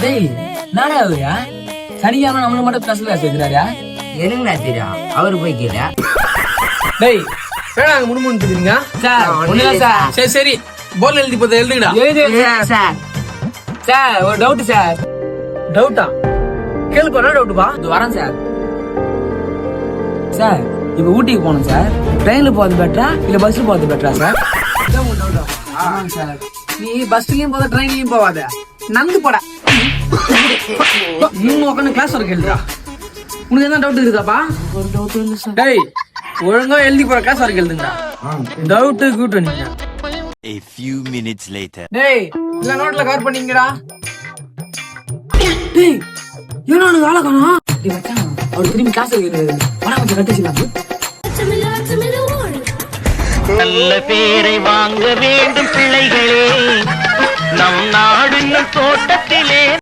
டேய் நானே அவரியா சனிக்காம நம்மள மட்டும் ஸ்பெஷல் கிளாஸ் வைக்கிறாரா? எனக்குண்ணா தெரியும், அவரு போய் கேளு. டேய் வேணாங்க முணுமுணுத்துக்கிறீங்க சார் ஒண்ணுல சார். சரி சரி போர்ல எழுதி போத எழுதுங்கடா. சார் சார் ஒரு டவுட் சார். டவுட்டா? கேளுப்பா, என்ன டவுட்டுப்பா? இது வரேன் சார். சார் இப்ப ஊட்டிக்கு போகணும் சார். ட்ரெயின்ல போறது பெட்டரா இல்ல பஸ்ல போறது பெட்டரா சார்? ஆமாங்க சார். நீ பஸ்லயும் போத ட்ரெயின்லயும் போவாத, நந்து போடா. நீ உட்காந்து கிளாஸ் வர கேளுடா. உனக்கு என்ன டவுட் இருக்குதாப்பா? ஒரு டவுட் இல்லை சார். டேய் ஒழுங்கா எழுதி போற கிளாஸ் வர கேளுங்கடா. டவுட் கூட்டு நீங்க. A few minutes later. டேய் இல்ல நோட்ல கவர் பண்ணீங்கடா. டேய் ஏன்னா வேலை காணோம். டேய் மச்சான் அவர் திரும்பி கிளாஸ் வைக்கிறாரு. பணம் கொஞ்சம் கட்டிச்சிடலாம். நல்ல பேரை வாங்க வேண்டும் பிள்ளைகளே, நம் நாடு தோட்டத்திலே